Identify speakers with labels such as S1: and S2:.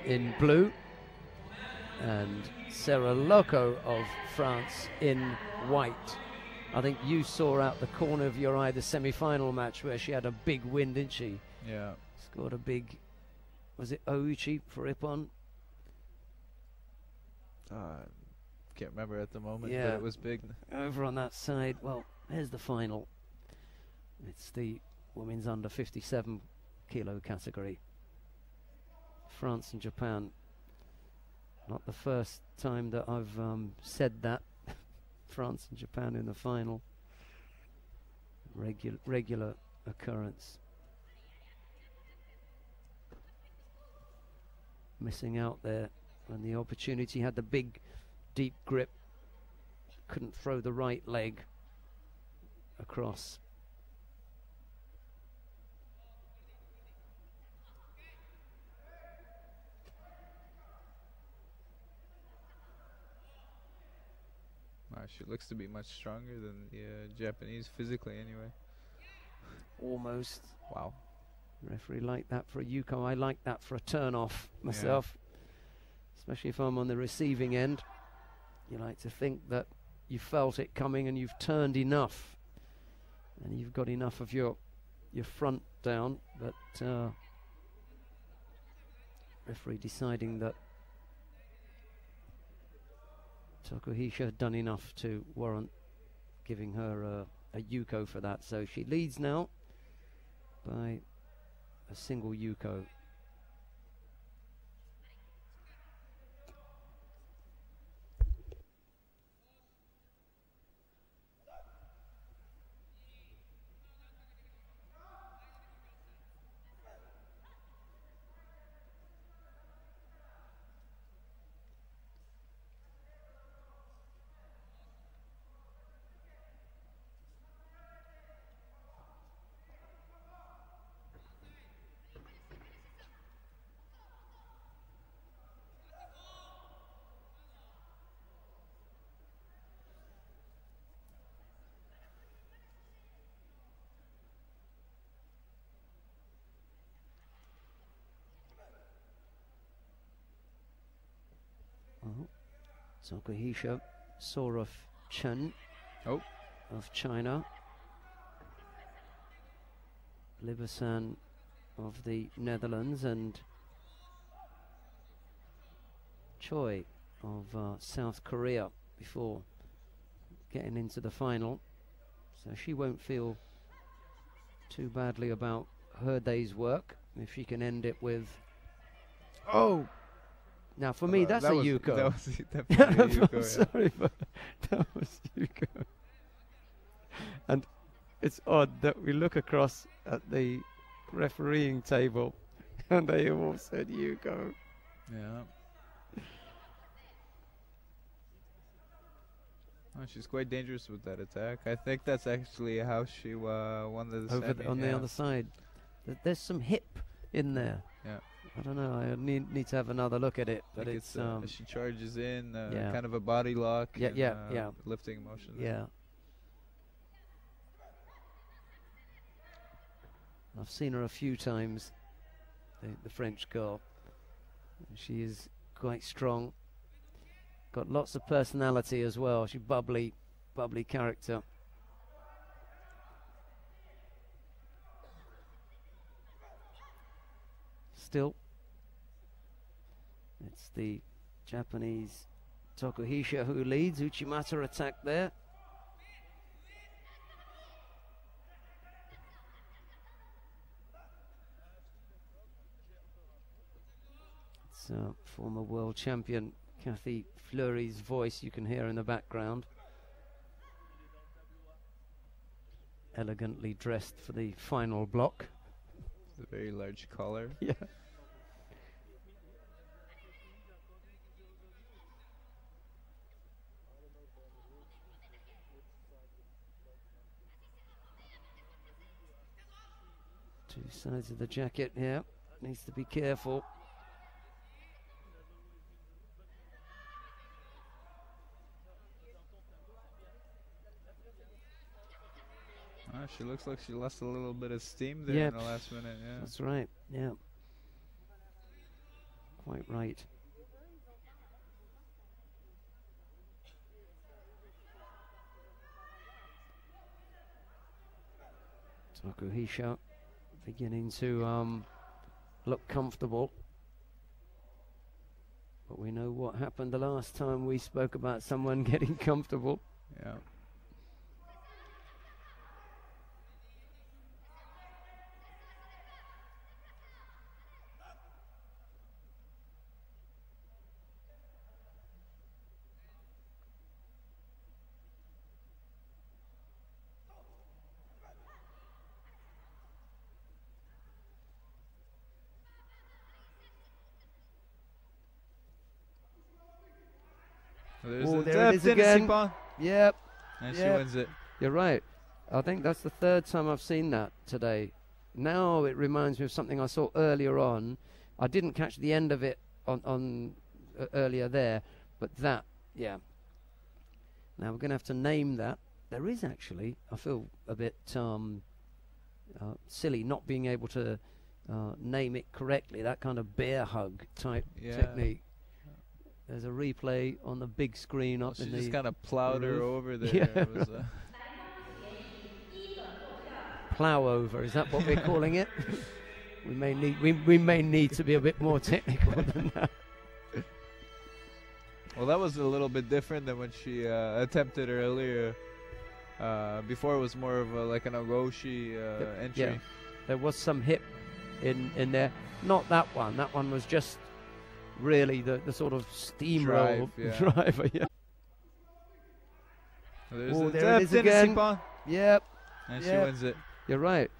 S1: in blue, and Sarah Loko of France in white. I think you saw out the corner of your eye the semi-final match where she had a big win, didn't she?
S2: Yeah.
S1: Scored a big, was it Ouchi for Ippon?
S2: Can't remember at the moment,
S1: Yeah.
S2: but it was big.
S1: Over on that side, well, here's the final. It's the women's under 57 kilo category. France and Japan. Not the first time that I've said that. France and Japan in the final. Regular occurrence. Missing out there when the opportunity, had the big deep grip, couldn't throw the right leg across.
S2: She looks to be much stronger than the Japanese physically anyway.
S1: Almost.
S2: Wow.
S1: Referee liked that for a Yuko. I like that for a turn off myself. Especially if I'm on the receiving end. You like to think that you felt it coming and you've turned enough. And you've got enough of your front down. But referee deciding that Tokuhisa had done enough to warrant giving her a Yuko for that. So she leads now by a single Yuko. Tokuhisa, Sorov Chen of China, Libasan of the Netherlands, and Choi of South Korea before getting into the final. So she won't feel too badly about her day's work if she can end it with... Oh! Now, for me, that's a Yuko.
S2: That was definitely a Yuko.
S1: I'm sorry, but that was Yuko. And it's odd that we look across at the refereeing table and they all said Yuko.
S2: Yeah. Oh, she's quite dangerous with that attack. I think that's actually how she won the semi.
S1: On the other side. There's some hip in there.
S2: Yeah.
S1: I don't know. I need to have another look at it. But it's
S2: she charges in, kind of a body lock.
S1: Yeah,
S2: and, lifting motion.
S1: Yeah. I've seen her a few times. The French girl. She is quite strong. Got lots of personality as well. She's bubbly character. Still, it's the Japanese Tokuhisa who leads. Uchimata attack there. It's former world champion Kathy Fleury's voice you can hear in the background. Elegantly dressed for the final block.
S2: It's a very large collar.
S1: Yeah. Two sides of the jacket here. Needs to be careful.
S2: She looks like she lost a little bit of steam there in the last minute. Yeah,
S1: that's right. Yeah, quite right. Tokuhisa beginning to look comfortable. But we know what happened the last time we spoke about someone getting comfortable.
S2: Yeah.
S1: Oh, there it is again. Yep.
S2: And she wins it.
S1: You're right. I think that's the third time I've seen that today. Now it reminds me of something I saw earlier on. I didn't catch the end of it on earlier there, but that, yeah. Now we're going to have to name that. There is actually, I feel a bit silly not being able to name it correctly, that kind of bear hug type technique. There's a replay on the big screen up in the...
S2: She just kind of plowed her over there.
S1: Yeah.
S2: It was,
S1: plow over, is that what we're calling it? we may need to be a bit more technical than that.
S2: Well, that was a little bit different than when she attempted earlier. Before it was more of like an Ogoshi entry.
S1: Yeah. There was some hip in there. Not that one. That one was just really the sort of steamroll driver. Yeah.
S2: Oh, there it is again.
S1: Yep.
S2: And she wins it.
S1: You're right.